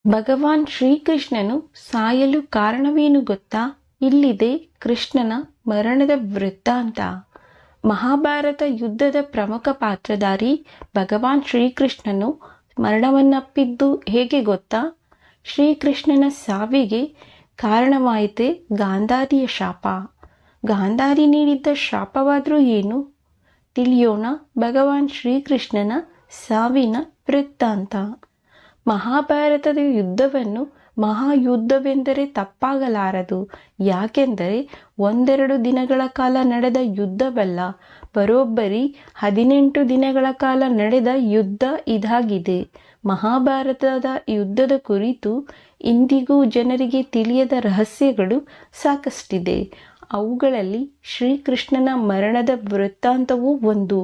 ಭಗವಾನ್ ಶ್ರೀಕೃಷ್ಣನು ಸಾಯಲು ಕಾರಣವೇನು ಗೊತ್ತಾ? ಇಲ್ಲಿದೆ ಕೃಷ್ಣನ ಮರಣದ ವೃತ್ತಾಂತ. ಮಹಾಭಾರತ ಯುದ್ಧದ ಪ್ರಮುಖ ಪಾತ್ರಧಾರಿ ಭಗವಾನ್ ಶ್ರೀಕೃಷ್ಣನು ಮರಣವನ್ನಪ್ಪಿದ್ದು ಹೇಗೆ ಗೊತ್ತಾ? ಶ್ರೀಕೃಷ್ಣನ ಸಾವಿಗೆ ಕಾರಣವಾಯಿತೆ ಗಾಂಧಾರಿಯ ಶಾಪ. ಗಾಂಧಾರಿ ನೀಡಿದ್ದ ಶಾಪವಾದರೂ ಏನು? ತಿಳಿಯೋಣ ಭಗವಾನ್ ಶ್ರೀಕೃಷ್ಣನ ಸಾವಿನ ವೃತ್ತಾಂತ. ಮಹಾಭಾರತದ ಯುದ್ಧವನ್ನು ಮಹಾಯುದ್ಧವೆಂದರೆ ತಪ್ಪಾಗಲಾರದು. ಯಾಕೆಂದರೆ ಒಂದೆರಡು ದಿನಗಳ ಕಾಲ ನಡೆದ ಯುದ್ಧವಲ್ಲ, ಬರೋಬ್ಬರಿ 18 ದಿನಗಳ ಕಾಲ ನಡೆದ ಯುದ್ಧ ಇದಾಗಿದೆ. ಮಹಾಭಾರತದ ಯುದ್ಧದ ಕುರಿತು ಇಂದಿಗೂ ಜನರಿಗೆ ತಿಳಿಯದ ರಹಸ್ಯಗಳು ಸಾಕಷ್ಟಿದೆ. ಅವುಗಳಲ್ಲಿ ಶ್ರೀಕೃಷ್ಣನ ಮರಣದ ವೃತ್ತಾಂತವೂ ಒಂದು.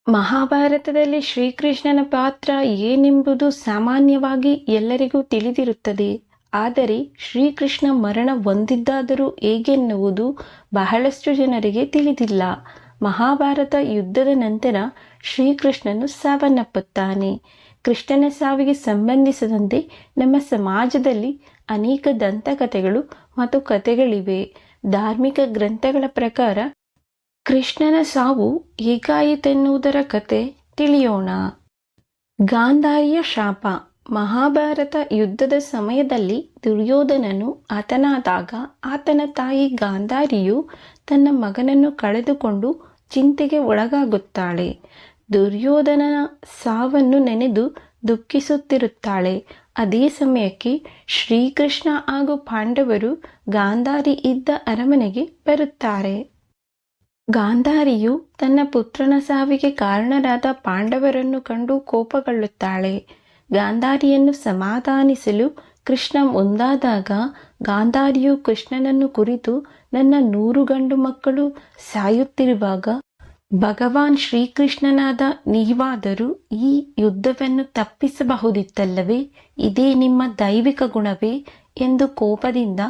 ಮಹಾಭಾರತದಲ್ಲಿ ಶ್ರೀಕೃಷ್ಣನ ಪಾತ್ರ ಏನೆಂಬುದು ಸಾಮಾನ್ಯವಾಗಿ ಎಲ್ಲರಿಗೂ ತಿಳಿದಿರುತ್ತದೆ. ಆದರೆ ಶ್ರೀಕೃಷ್ಣ ಮರಣ ಹೊಂದಿದ್ದಾದರೂ ಹೇಗೆನ್ನುವುದು ಬಹಳಷ್ಟು ಜನರಿಗೆ ತಿಳಿದಿಲ್ಲ. ಮಹಾಭಾರತ ಯುದ್ಧದ ನಂತರ ಶ್ರೀಕೃಷ್ಣನು ಸಾವನ್ನಪ್ಪುತ್ತಾನೆ. ಕೃಷ್ಣನ ಸಾವಿಗೆ ಸಂಬಂಧಿಸಿದಂತೆ ನಮ್ಮ ಸಮಾಜದಲ್ಲಿ ಅನೇಕ ದಂತಕಥೆಗಳು ಮತ್ತು ಕಥೆಗಳಿವೆ. ಧಾರ್ಮಿಕ ಗ್ರಂಥಗಳ ಪ್ರಕಾರ ಕೃಷ್ಣನ ಸಾವು ಹೇಗಾಯಿತೆನ್ನುವುದರ ಕತೆ ತಿಳಿಯೋಣ. ಗಾಂಧಾರಿಯ ಶಾಪ. ಮಹಾಭಾರತ ಯುದ್ಧದ ಸಮಯದಲ್ಲಿ ದುರ್ಯೋಧನನು ಹತನಾದಾಗ ಆತನ ತಾಯಿ ಗಾಂಧಾರಿಯು ತನ್ನ ಮಗನನ್ನು ಕಳೆದುಕೊಂಡು ಚಿಂತೆಗೆ ಒಳಗಾಗುತ್ತಾಳೆ. ದುರ್ಯೋಧನನ ಸಾವನ್ನು ನೆನೆದು ದುಃಖಿಸುತ್ತಿರುತ್ತಾಳೆ. ಅದೇ ಸಮಯಕ್ಕೆ ಶ್ರೀಕೃಷ್ಣ ಹಾಗೂ ಪಾಂಡವರು ಗಾಂಧಾರಿ ಇದ್ದ ಅರಮನೆಗೆ ಬರುತ್ತಾರೆ. ಗಾಂಧಾರಿಯು ತನ್ನ ಪುತ್ರನ ಸಾವಿಗೆ ಕಾರಣರಾದ ಪಾಂಡವರನ್ನು ಕಂಡು ಕೋಪಗೊಳ್ಳುತ್ತಾಳೆ. ಗಾಂಧಾರಿಯನ್ನು ಸಮಾಧಾನಿಸಲು ಕೃಷ್ಣ ಮುಂದಾದಾಗ ಗಾಂಧಾರಿಯು ಕೃಷ್ಣನನ್ನು ಕುರಿತು, ನನ್ನ 100 ಗಂಡು ಮಕ್ಕಳು ಸಾಯುತ್ತಿರುವಾಗ ಭಗವಾನ್ ಶ್ರೀಕೃಷ್ಣನಾದ ನೀವಾದರೂ ಈ ಯುದ್ಧವನ್ನು ತಪ್ಪಿಸಬಹುದಿತ್ತಲ್ಲವೇ? ಇದೇ ನಿಮ್ಮ ದೈವಿಕ ಗುಣವೇ ಎಂದು ಕೋಪದಿಂದ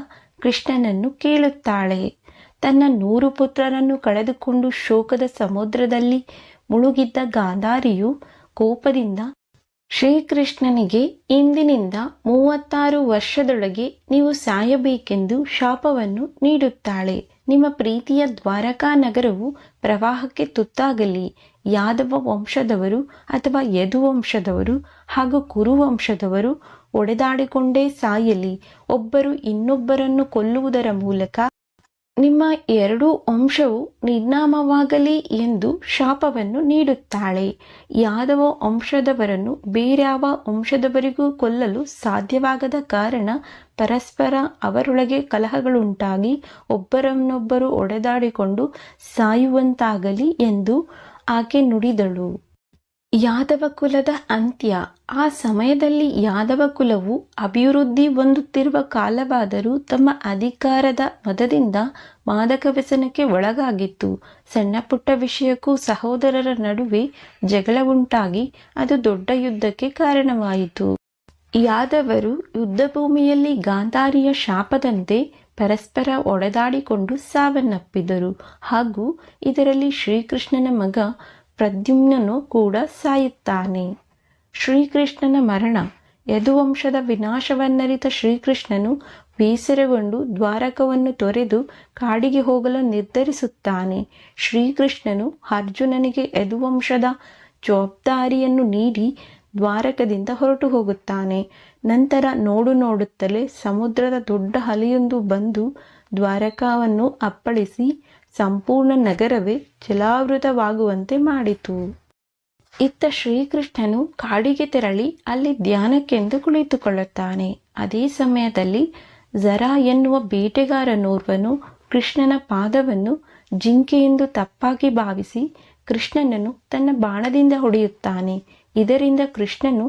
ಕೃಷ್ಣನನ್ನು ಕೇಳುತ್ತಾಳೆ. ತನ್ನ 100 ಪುತ್ರರನ್ನು ಕಳೆದುಕೊಂಡು ಶೋಕದ ಸಮುದ್ರದಲ್ಲಿ ಮುಳುಗಿದ್ದ ಗಾಂಧಾರಿಯು ಕೋಪದಿಂದ ಶ್ರೀಕೃಷ್ಣನಿಗೆ ಇಂದಿನಿಂದ 36 ವರ್ಷದೊಳಗೆ ನೀವು ಸಾಯಬೇಕೆಂದು ಶಾಪವನ್ನು ನೀಡುತ್ತಾಳೆ. ನಿಮ್ಮ ಪ್ರೀತಿಯ ದ್ವಾರಕಾ ನಗರವು ಪ್ರವಾಹಕ್ಕೆ ತುತ್ತಾಗಲಿ. ಯಾದವ ವಂಶದವರು ಅಥವಾ ಯದುವಂಶದವರು ಹಾಗೂ ಕುರುವಂಶದವರು ಒಡೆದಾಡಿಕೊಂಡೇ ಸಾಯಲಿ. ಒಬ್ಬರು ಇನ್ನೊಬ್ಬರನ್ನು ಕೊಲ್ಲುವುದರ ಮೂಲಕ ನಿಮ್ಮ 2 ವಂಶವು ನಿರ್ನಾಮವಾಗಲಿ ಎಂದು ಶಾಪವನ್ನು ನೀಡುತ್ತಾಳೆ. ಯಾದವ ವಂಶದವರನ್ನು ಬೇರ್ಯಾವ ವಂಶದವರಿಗೂ ಕೊಲ್ಲಲು ಸಾಧ್ಯವಾಗದ ಕಾರಣ ಪರಸ್ಪರ ಅವರೊಳಗೆ ಕಲಹಗಳುಂಟಾಗಿ ಒಬ್ಬರನ್ನೊಬ್ಬರು ಒಡೆದಾಡಿಕೊಂಡು ಸಾಯುವಂತಾಗಲಿ ಎಂದು ಆಕೆ ನುಡಿದಳು. ಯಾದವ ಕುಲದ ಅಂತ್ಯ. ಆ ಸಮಯದಲ್ಲಿ ಯಾದವ ಕುಲವು ಅಭಿವೃದ್ಧಿ ಹೊಂದುತ್ತಿರುವ ಕಾಲವಾದರೂ ತಮ್ಮ ಅಧಿಕಾರದ ಮದದಿಂದ ಮಾದಕ ವ್ಯಸನಕ್ಕೆ ಒಳಗಾಗಿತ್ತು. ಸಣ್ಣ ಪುಟ್ಟ ವಿಷಯಕ್ಕೂ ಸಹೋದರರ ನಡುವೆ ಜಗಳವುಂಟಾಗಿ ಅದು ದೊಡ್ಡ ಯುದ್ಧಕ್ಕೆ ಕಾರಣವಾಯಿತು. ಯಾದವರು ಯುದ್ಧಭೂಮಿಯಲ್ಲಿ ಗಾಂಧಾರಿಯ ಶಾಪದಂತೆ ಪರಸ್ಪರ ಒಡೆದಾಡಿಕೊಂಡು ಸಾವನ್ನಪ್ಪಿದರು. ಹಾಗೂ ಇದರಲ್ಲಿ ಶ್ರೀಕೃಷ್ಣನ ಮಗ ಪ್ರದ್ಯುಮ್ನನು ಕೂಡ ಸಾಯುತ್ತಾನೆ. ಶ್ರೀಕೃಷ್ಣನ ಮರಣ. ಯದುವಂಶದ ವಿನಾಶವನ್ನರಿತ ಶ್ರೀಕೃಷ್ಣನು ಬೇಸರಗೊಂಡು ದ್ವಾರಕವನ್ನು ತೊರೆದು ಕಾಡಿಗೆ ಹೋಗಲು ನಿರ್ಧರಿಸುತ್ತಾನೆ. ಶ್ರೀಕೃಷ್ಣನು ಅರ್ಜುನನಿಗೆ ಯದುವಂಶದ ಜವಾಬ್ದಾರಿಯನ್ನು ನೀಡಿ ದ್ವಾರಕದಿಂದ ಹೊರಟು ಹೋಗುತ್ತಾನೆ. ನಂತರ ನೋಡುತ್ತಲೇ ಸಮುದ್ರದ ದೊಡ್ಡ ಅಲೆಯೊಂದು ಬಂದು ದ್ವಾರಕಾವನ್ನು ಅಪ್ಪಳಿಸಿ ಸಂಪೂರ್ಣ ನಗರವೇ ಜಲಾವೃತವಾಗುವಂತೆ ಮಾಡಿತು. ಇತ್ತ ಶ್ರೀಕೃಷ್ಣನು ಕಾಡಿಗೆ ತೆರಳಿ ಅಲ್ಲಿ ಧ್ಯಾನಕ್ಕೆಂದು ಕುಳಿತುಕೊಳ್ಳುತ್ತಾನೆ. ಅದೇ ಸಮಯದಲ್ಲಿ ಜರ ಎನ್ನುವ ಬೇಟೆಗಾರನೋರ್ವನು ಕೃಷ್ಣನ ಪಾದವನ್ನು ಜಿಂಕೆಯೆಂದು ತಪ್ಪಾಗಿ ಭಾವಿಸಿ ಕೃಷ್ಣನನ್ನು ತನ್ನ ಬಾಣದಿಂದ ಹೊಡೆಯುತ್ತಾನೆ. ಇದರಿಂದ ಕೃಷ್ಣನು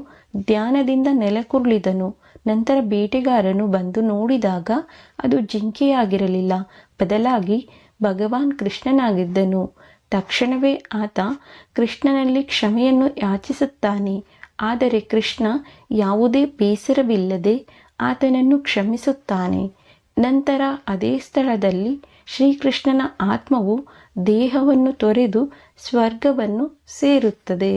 ಧ್ಯಾನದಿಂದ ನೆಲಕ್ಕುರುಳಿದನು. ನಂತರ ಬೇಟೆಗಾರನು ಬಂದು ನೋಡಿದಾಗ ಅದು ಜಿಂಕೆಯಾಗಿರಲಿಲ್ಲ, ಬದಲಾಗಿ ಭಗವಾನ್ ಕೃಷ್ಣನಾಗಿದ್ದನು. ತಕ್ಷಣವೇ ಆತ ಕೃಷ್ಣನಲ್ಲಿ ಕ್ಷಮೆಯನ್ನು ಯಾಚಿಸುತ್ತಾನೆ. ಆದರೆ ಕೃಷ್ಣ ಯಾವುದೇ ಬೇಸರವಿಲ್ಲದೆ ಆತನನ್ನು ಕ್ಷಮಿಸುತ್ತಾನೆ. ನಂತರ ಅದೇ ಸ್ಥಳದಲ್ಲಿ ಶ್ರೀಕೃಷ್ಣನ ಆತ್ಮವು ದೇಹವನ್ನು ತೊರೆದು ಸ್ವರ್ಗವನ್ನು ಸೇರುತ್ತದೆ.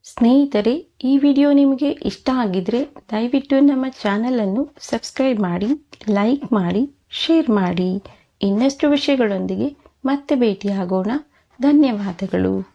ಸ್ನೇಹಿತರೆ, ಈ ವಿಡಿಯೋ ನಿಮಗೆ ಇಷ್ಟ ಆಗಿದ್ರೆ ದಯವಿಟ್ಟು ನಮ್ಮ ಚಾನಲನ್ನು ಸಬ್ಸ್ಕ್ರೈಬ್ ಮಾಡಿ, ಲೈಕ್ ಮಾಡಿ, ಶೇರ್ ಮಾಡಿ. ಇನ್ನಷ್ಟು ವಿಷಯಗಳೊಂದಿಗೆ ಮತ್ತೆ ಭೇಟಿಯಾಗೋಣ. ಧನ್ಯವಾದಗಳು.